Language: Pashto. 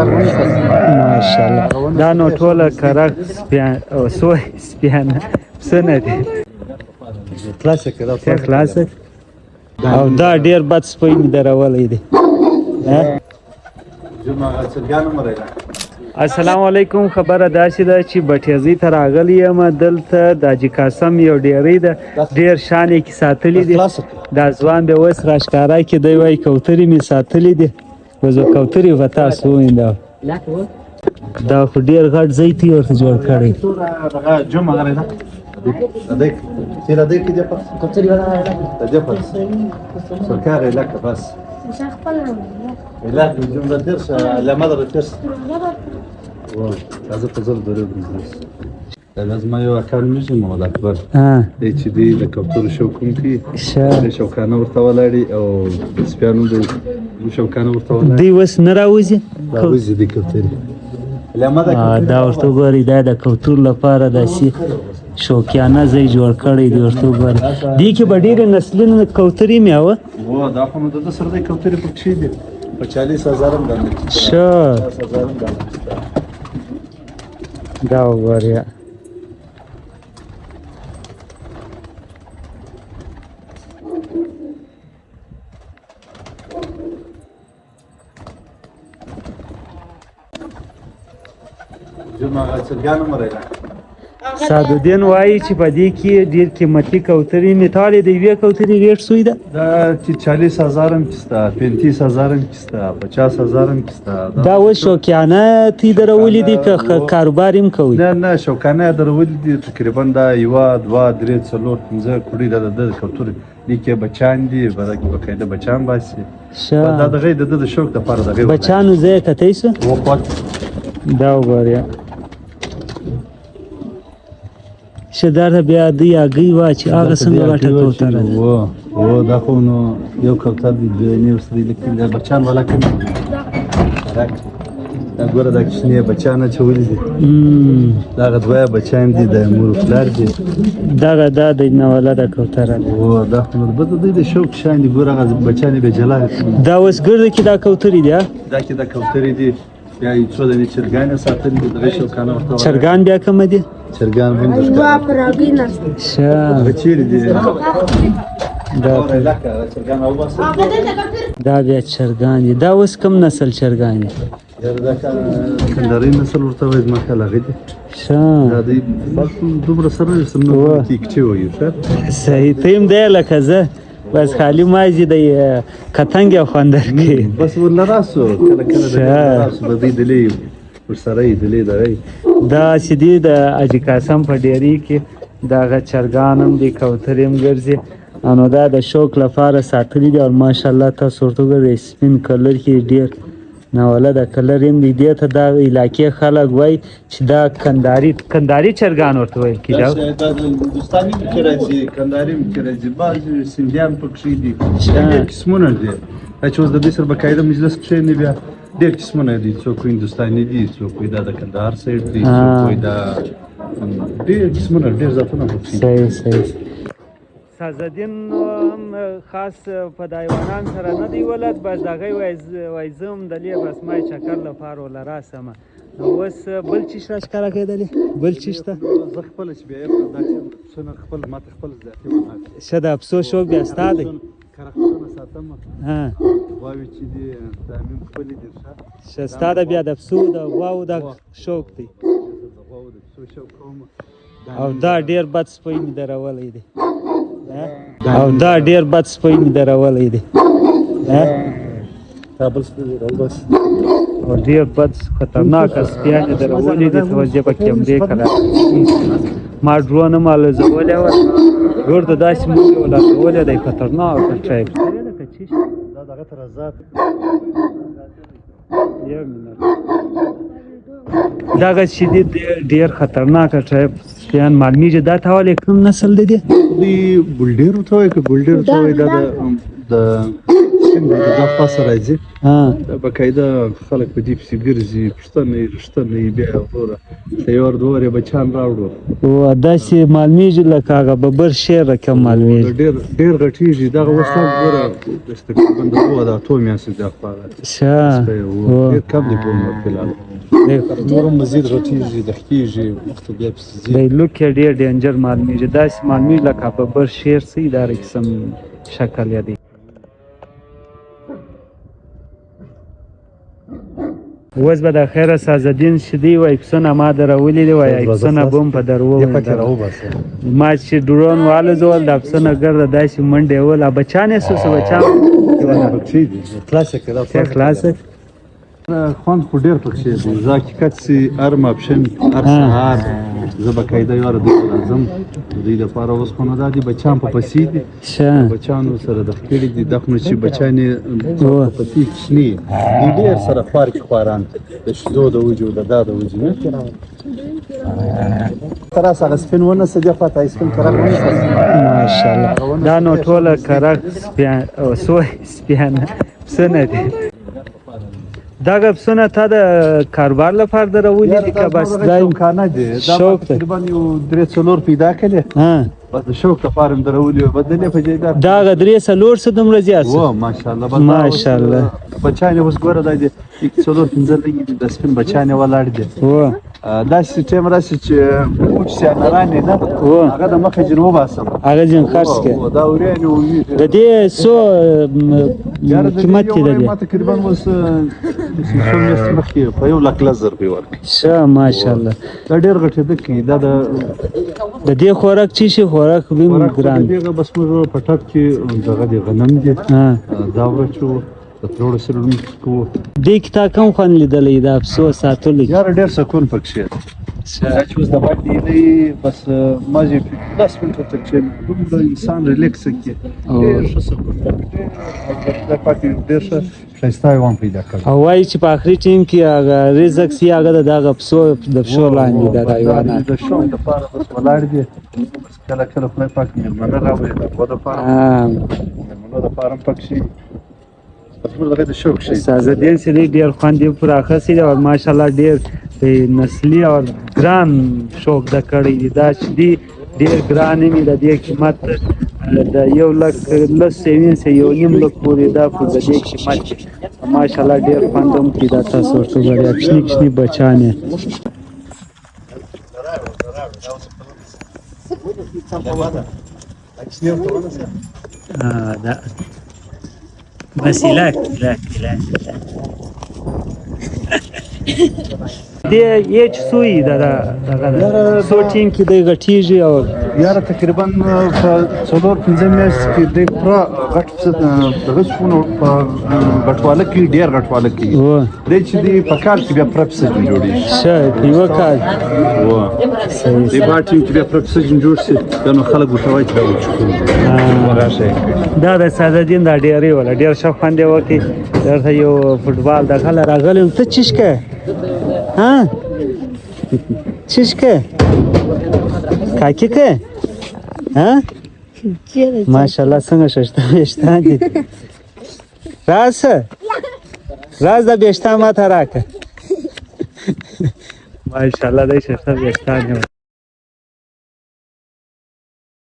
ماشاءالله دا نو ټوله کرک سپیان او سوی سپیان پسه نه دي کلاسیک او دا ډېر بد سپی مې درولی دی السلام علیکم. خبره داسې ده چې بټیزۍ ته راغلی یم. دلته د حاجي قاسم یو ډیری ده، ډېر شان یې کې ساتلي دي. دا ځوان به اوس راښکاره کړي، دی وایي کوترې مې ساتلي دي. وزو کوترې به تاسو ووینده، دا خو ډېر غټ ځای ته یې ورته جوړ کړی. لازم یو اکاډ میږي محمد اکبر دی چې دی د کوترو شوق کوونکی شوقانه ورته ولاړي او سپیانو د شوقانه ورته ولاړي. دی اوس نه راوځي دی کوترې دا ورته وګورئ، دا د کوترو لپاره داسې شوقیانه ځای جوړ کړی دی. ورته وګورئ دې کې به ډېرې نسلونه کوترې مې وه. دا خو نو د ده سره دی کوترې پکښې دي په 40,000 هم باندې دا وګورئ. سعدالدین وایي چې په دې کې ډېر قیمتي کوترې مې تاړې. د یوې کوترې ریټ څوی ده؟ دا چې 40,000 هم کېسته، 35,000 هم کېسته، 50,000 هم کېسته. دا اوس شوقیانه تی درولي دي که کاروبار هم کوي؟ نه شوقیانه یې درولي دي. تقریبا دا 1 2 3 4 5 کړي د کوترې دې کې بچان دي، په کې باقاعده بچان باسي. دا دغه د شوق دپاره دغه بچانو ځای کتی څه دا وګورئ. شدار بیا دی هګۍ وه چې هغه څنګه غټه کوتره ده. دا خو نو یو کوتر دی، دوی ورسره لیکلي د بچان والا کوم دا ګوره دا کوچني بچان اچولي دي. دغه دوه بچان دي، د مور پلار دي. دغه دا د نولاده کوتره ده. دا خو نو دوی د شوق شان دي. ګوره هغه بچان یې بې جلا دا اوس ګرده کې دا کوترې دي. دا کې دا کوترې دي. بیا یې څو دنې چرګان یې ساتلي دي. دغه شوقانه ورته چرګان بیا کومه دي؟ چرګان هم چیرې دي؟ دا بیا چرګان دي. دا اوس کوم نسل چرګان دي؟ دا کندهاري نسل ورته وایي. زما خیال هغه دي. دا دوی دومره سره تیکچې وایي. صحیح ته هم دی لکه زه، بس خالی مازی د کتنګ یو خوندر کوي. بس ورله راسو کله کله راسو به دوی دلې ورسره یې دلې دغه دا چې دی د حاجي قاسم په ډیري کې دغه چرګان هم دي، کوترې هم ګرځي. نو دا د شوق لپاره ساتلي دي. او ماشاءالله تاسو ورته وګورئ سپین کلر کې ډېر ناولده کلر هم دی. دې ته دا علاقې خلک وایي چې دا کندهاري چرګان ورته ویل کېږي. دا هندوستاني پکې راځي، کندهاري پکې راځي، بعض سندیان پکې دي. ډېر قسمونه دي. دا چې اوس د دوی سره باقاعده مجلس کښېني بیا ډېر قسمونه دي. څوک هندوستاني دي، څوک وایي دا د کندهار سایډ دي، څوک وایي دا ډېر قسمونه ډېر ذاتونه پکې دي. صحیح. سعدالدین هم خاص په د حیوانان سره نه دی ولد، بس د هغې وایي زه هم دلې بس ما یې چکر لپاره وله راسمه. نو اوس بل چیش راښکاره کېدلې؟ بل چیش ته زه خپله چې بیا یې دا پسونه خپل ما ته خپل ذاتي ونه ښه د پسو شوق بیا ستا دی؟ کره پسونه ساتم، غواوې چې دي تعمیم خپلې دي. ښه ستا د بیا د پسو د غواوو د شوق دی؟ د غواوو د پسو شوق کوم. او دا ډېر بد سپی مې درولی دی. او ډېر بد خطرناکه سپیان یې درولي دي. توجه په کیمرې کړه. ما ډرون هم الوځولی وه، ګور ته داسې موږ یې ولګولی دی. خطرناکه ټایپ دا دغه ته رضات دغه چې دي ډېر خطرناکه ټایپ سپیان معلومیږي. دا ته ولې کوم نسل دی؟ دوی بولډیر ورته وایي که بولډیر ورته وایي. دا د سپین دی دا خاصه راځي ها دا باقاعده خلک په دې پسې ګرځي پوښتنه یې رښتنه یې بیا وروره ته یو ور دوه یې بچیان راوړو او داسې معلومیږي لکه هغه ببر شعر رقم معلومیږي ډېر غټېږي دغه اوس هم ګوره تقریبا د اووه د اتو میاشتې د خپله ښه ډېر کم دی په عمر فلحال نور هم مزید غټېږي دښتېږي مخته بیا پسې ځي دی لوک یې ډېر ډینجر معلومیږي داسې معلومیږي لکه ببر شعر څه دا قسم شکل یې دی اوس به د خیره سازدین شدی وای پسونه ما درولې دی وای پسونه بم په درو ما چې ډرون والزول د پسونه ګرده داسې منډې ول بچانې سوس بچان کلاسیک دا کلاسیک خوند خو ډېر پکښې دی زه حقیقت چې هر ماپښین هر سهار زه باقاعده یوه دوی راځم د دوی لپاره اوس خو نو دا دي بچیان په پسې دي بچیانو سره د ښکلي دي دا خو نو چې بچیان یې په پسې کوچني دي ډېر سره خوار کې خواران د شیدو د وجو د دا د وجو تر اوسه هغه سپین ونیسه دې خواته سپین کرک ونیسه ماشاءالله دا نو ټوله کرک سپیان او سوی سپیان پسونه دي دغه پسونه تا د کاروبار لپاره درولې دي که بس دا امکان نه دی دا تقریبا یو درې څلور پیدا کړي بس د شوق لپاره مې درولې وې بدلې په جایداد دغه درې څلور څه دومره زیات و ماشاءالله ماشاءالله بچیان یې اوس ګوره دا دي څلور پنځه لږې دي د سپین بچیان یې ولاړ دي داسې ټایم راشي چې کوچ سیانران یې نه هغه د مخه ځینې وباسم هغه ځین خرڅ کړې دا وریانې د دې څو قیمت یې د دې ما تقریبا اوس څو میاشتې مخکې په 1,00,000 روپۍ ورکړې ښه ماشاءالله دا ډېر غټېدکی دا د دې خوراک څه شي خوراک ویم ګران دغه بس موږ په ټپ کې دغه د غنم دي دا ورچو د تروړو سره لمس کوو دې کې تا کوم خوند لیدلی د افسوس ساتلو یار ډېر سکون پکښې دا چې اوس د باندې دی بس مازې 10 منټه تک چې دومره انسان ریلیکس کړي ډېر ښه سکون دا پاتې ډېر ښه ښایسته حیوان پیدا کړ او وایي چې په آخري ټیم کې هغه رزق سي هغه د دغه پسو د پښو لاندې د حیوانات د شوق دپاره بس ولاړ دي کله کله خدای پاک مېلمانه راوړي د هغو دپاره مېلمنو دپاره هم پکښې بس موږ دغه د شوق شي سازدین سړي ډېر خوند یې پراخه سي او ماشاءالله ډېر نسلي او ګران شوق د کړی دی دا چې دی ډېر ګران مې د دې قیمت د 1,00,000 یو نیم لک پورې دا په د دې قیمت ماشاءالله ډېر خوند هم کوي دا تاسو ورته ګورئ کوچني کوچني بچیان یې دا بس لا دې هیڅ سوی دا سو ټیم کې د غټیږي او یاره تقریبا په 4-5 میاشت کې د پرا غټ دغه څونه په غټواله کې ډیر غټواله کې د چې دی په کال کې بیا پرپس جوړي شه یو کال و دی باټي کې بیا پرپس جوړ شي دا نو خلک وټوي چې راشه دا د سازدین دا ډیرې ولا ډیر ښه خوند وکي درته یو فوټبال د غل راغلم ته چشکه ها چشکه کاکیکه ها ماشاءالله څنګه ششتان دي راز د بیشتان ما ته راکه ماشاءالله د ششتان بیشتان